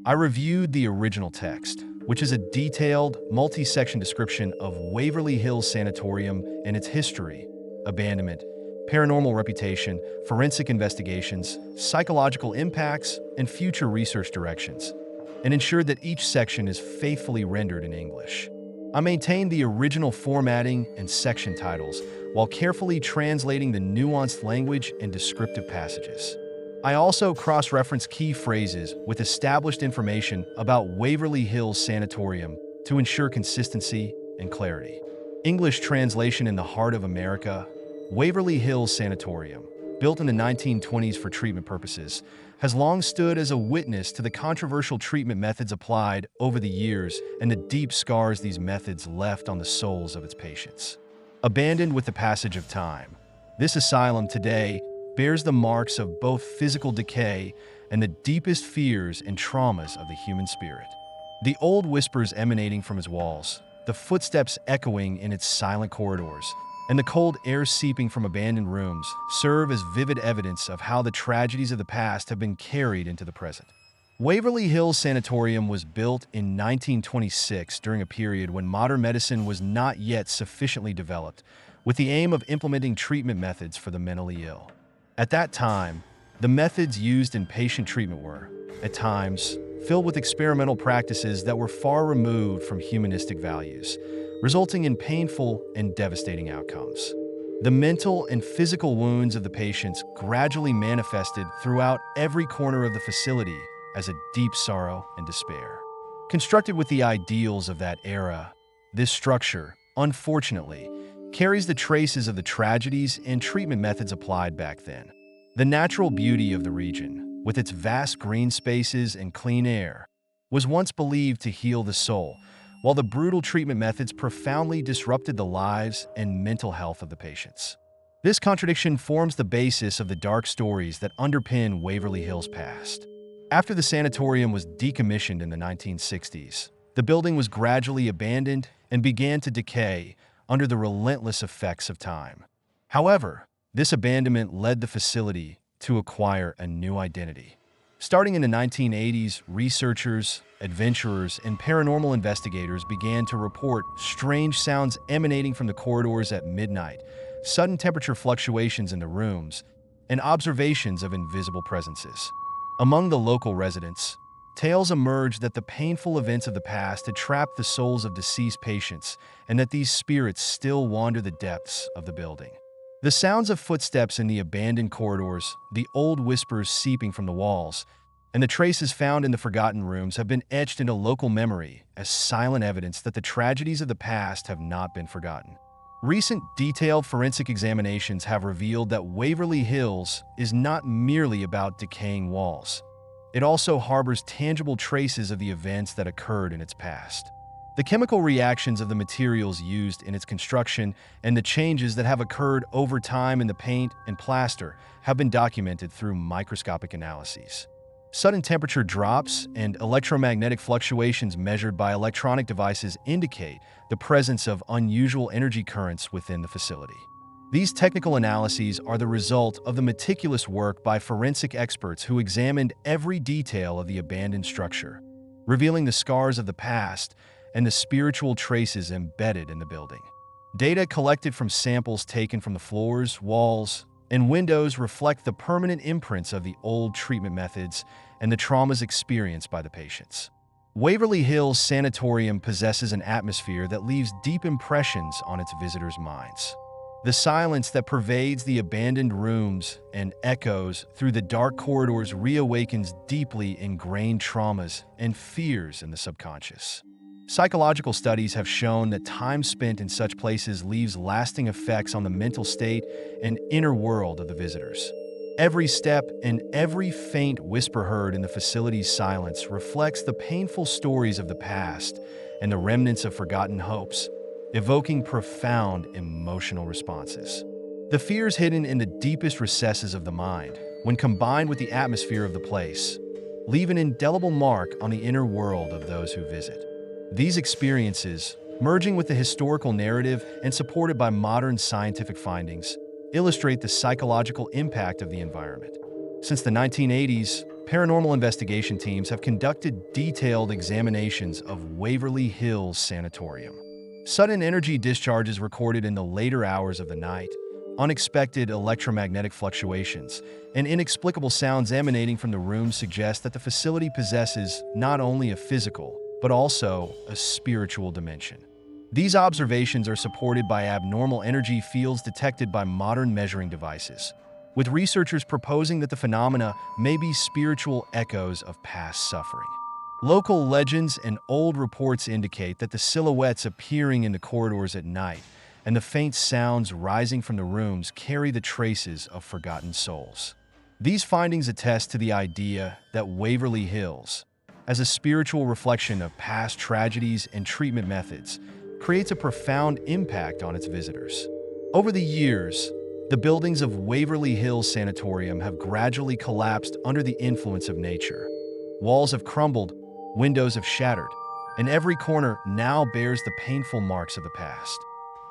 I reviewed the original text, which is a detailed, multi-section description of Waverly Hills Sanatorium and its history, abandonment, paranormal reputation, forensic investigations, psychological impacts, and future research directions, and ensured that each section is faithfully rendered in English. I maintained the original formatting and section titles while carefully translating the nuanced language and descriptive passages. I also cross-referenced key phrases with established information about Waverly Hills Sanatorium to ensure consistency and clarity. English translation: in the heart of America, Waverly Hills Sanatorium, built in the 1920s for treatment purposes, has long stood as a witness to the controversial treatment methods applied over the years and the deep scars these methods left on the souls of its patients. Abandoned with the passage of time, this asylum today bears the marks of both physical decay and the deepest fears and traumas of the human spirit. The old whispers emanating from its walls, the footsteps echoing in its silent corridors, and the cold air seeping from abandoned rooms serve as vivid evidence of how the tragedies of the past have been carried into the present. Waverly Hills Sanatorium was built in 1926 during a period when modern medicine was not yet sufficiently developed, with the aim of implementing treatment methods for the mentally ill. At that time, the methods used in patient treatment were, at times, filled with experimental practices that were far removed from humanistic values, resulting in painful and devastating outcomes. The mental and physical wounds of the patients gradually manifested throughout every corner of the facility as a deep sorrow and despair. Constructed with the ideals of that era, this structure, unfortunately, carries the traces of the tragedies and treatment methods applied back then. The natural beauty of the region, with its vast green spaces and clean air, was once believed to heal the soul, while the brutal treatment methods profoundly disrupted the lives and mental health of the patients. This contradiction forms the basis of the dark stories that underpin Waverly Hills' past. After the sanatorium was decommissioned in the 1960s, the building was gradually abandoned and began to decay under the relentless effects of time. However, this abandonment led the facility to acquire a new identity. Starting in the 1980s, researchers, adventurers, and paranormal investigators began to report strange sounds emanating from the corridors at midnight, sudden temperature fluctuations in the rooms, and observations of invisible presences. Among the local residents, tales emerged that the painful events of the past had trapped the souls of deceased patients and that these spirits still wander the depths of the building. The sounds of footsteps in the abandoned corridors, the old whispers seeping from the walls, and the traces found in the forgotten rooms have been etched into local memory as silent evidence that the tragedies of the past have not been forgotten. Recent detailed forensic examinations have revealed that Waverly Hills is not merely about decaying walls. It also harbors tangible traces of the events that occurred in its past. The chemical reactions of the materials used in its construction and the changes that have occurred over time in the paint and plaster have been documented through microscopic analyses. Sudden temperature drops and electromagnetic fluctuations measured by electronic devices indicate the presence of unusual energy currents within the facility. These technical analyses are the result of the meticulous work by forensic experts who examined every detail of the abandoned structure, revealing the scars of the past and the spiritual traces embedded in the building. Data collected from samples taken from the floors, walls, and windows reflect the permanent imprints of the old treatment methods and the traumas experienced by the patients. Waverly Hills Sanatorium possesses an atmosphere that leaves deep impressions on its visitors' minds. The silence that pervades the abandoned rooms and echoes through the dark corridors reawakens deeply ingrained traumas and fears in the subconscious. Psychological studies have shown that time spent in such places leaves lasting effects on the mental state and inner world of the visitors. Every step and every faint whisper heard in the facility's silence reflects the painful stories of the past and the remnants of forgotten hopes, evoking profound emotional responses. The fears hidden in the deepest recesses of the mind, when combined with the atmosphere of the place, leave an indelible mark on the inner world of those who visit. These experiences, merging with the historical narrative and supported by modern scientific findings, illustrate the psychological impact of the environment. Since the 1980s, paranormal investigation teams have conducted detailed examinations of Waverly Hills Sanatorium. Sudden energy discharges recorded in the later hours of the night, unexpected electromagnetic fluctuations, and inexplicable sounds emanating from the room suggest that the facility possesses not only a physical, but also a spiritual dimension. These observations are supported by abnormal energy fields detected by modern measuring devices, with researchers proposing that the phenomena may be spiritual echoes of past suffering. Local legends and old reports indicate that the silhouettes appearing in the corridors at night and the faint sounds rising from the rooms carry the traces of forgotten souls. These findings attest to the idea that Waverly Hills, as a spiritual reflection of past tragedies and treatment methods, creates a profound impact on its visitors. Over the years, the buildings of Waverly Hills Sanatorium have gradually collapsed under the influence of nature. Walls have crumbled, windows have shattered, and every corner now bears the painful marks of the past.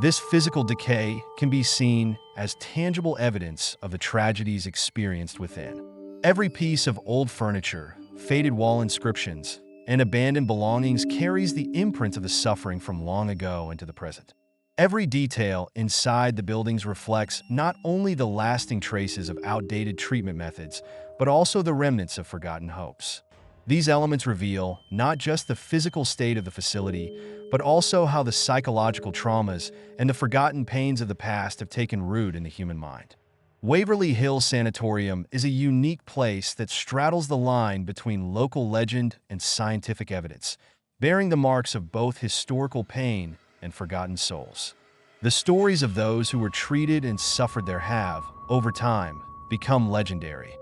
This physical decay can be seen as tangible evidence of the tragedies experienced within. Every piece of old furniture, faded wall inscriptions, and abandoned belongings carries the imprint of the suffering from long ago into the present. Every detail inside the buildings reflects not only the lasting traces of outdated treatment methods, but also the remnants of forgotten hopes. These elements reveal not just the physical state of the facility, but also how the psychological traumas and the forgotten pains of the past have taken root in the human mind. Waverly Hills Sanatorium is a unique place that straddles the line between local legend and scientific evidence, bearing the marks of both historical pain and forgotten souls. The stories of those who were treated and suffered there have, over time, become legendary.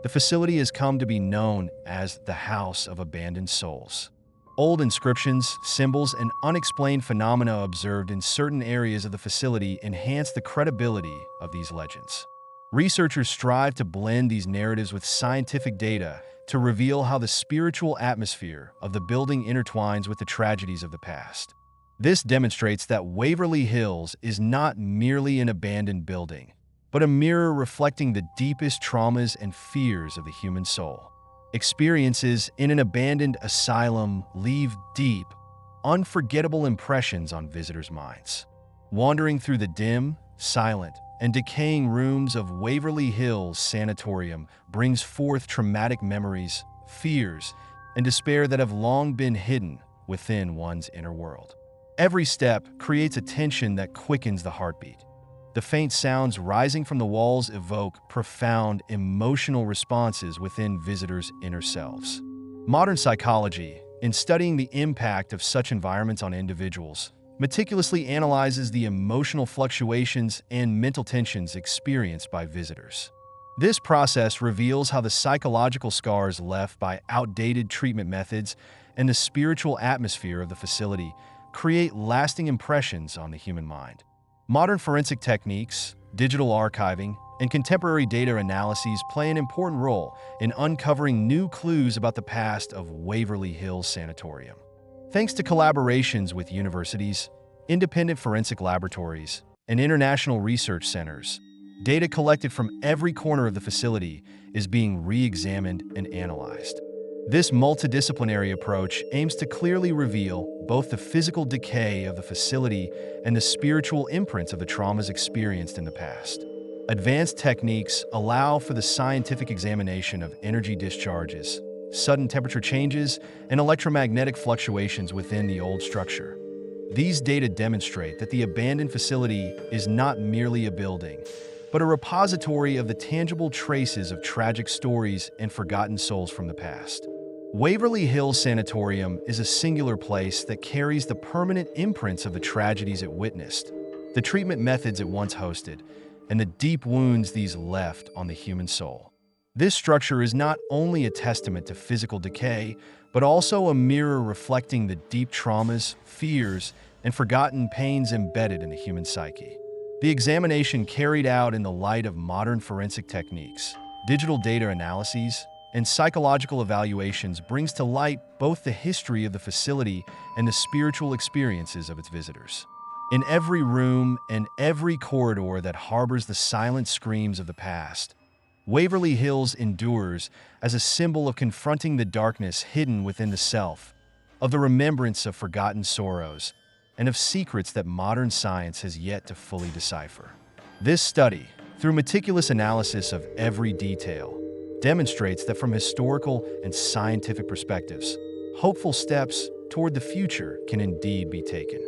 The facility has come to be known as the House of Abandoned Souls. Old inscriptions, symbols, and unexplained phenomena observed in certain areas of the facility enhance the credibility of these legends. Researchers strive to blend these narratives with scientific data to reveal how the spiritual atmosphere of the building intertwines with the tragedies of the past. This demonstrates that Waverly Hills is not merely an abandoned building, but a mirror reflecting the deepest traumas and fears of the human soul. Experiences in an abandoned asylum leave deep, unforgettable impressions on visitors' minds. Wandering through the dim, silent, and decaying rooms of Waverly Hills Sanatorium brings forth traumatic memories, fears, and despair that have long been hidden within one's inner world. Every step creates a tension that quickens the heartbeat. The faint sounds rising from the walls evoke profound emotional responses within visitors' inner selves. Modern psychology, in studying the impact of such environments on individuals, meticulously analyzes the emotional fluctuations and mental tensions experienced by visitors. This process reveals how the psychological scars left by outdated treatment methods and the spiritual atmosphere of the facility create lasting impressions on the human mind. Modern forensic techniques, digital archiving, and contemporary data analyses play an important role in uncovering new clues about the past of Waverly Hills Sanatorium. Thanks to collaborations with universities, independent forensic laboratories, and international research centers, data collected from every corner of the facility is being re-examined and analyzed. This multidisciplinary approach aims to clearly reveal both the physical decay of the facility and the spiritual imprints of the traumas experienced in the past. Advanced techniques allow for the scientific examination of energy discharges, sudden temperature changes, and electromagnetic fluctuations within the old structure. These data demonstrate that the abandoned facility is not merely a building, but a repository of the tangible traces of tragic stories and forgotten souls from the past. Waverly Hills Sanatorium is a singular place that carries the permanent imprints of the tragedies it witnessed, the treatment methods it once hosted, and the deep wounds these left on the human soul. This structure is not only a testament to physical decay, but also a mirror reflecting the deep traumas, fears, and forgotten pains embedded in the human psyche. The examination carried out in the light of modern forensic techniques, digital data analyses, and psychological evaluations brings to light both the history of the facility and the spiritual experiences of its visitors. In every room and every corridor that harbors the silent screams of the past, Waverly Hills endures as a symbol of confronting the darkness hidden within the self, of the remembrance of forgotten sorrows, and of secrets that modern science has yet to fully decipher. This study, through meticulous analysis of every detail, demonstrates that from historical and scientific perspectives, hopeful steps toward the future can indeed be taken.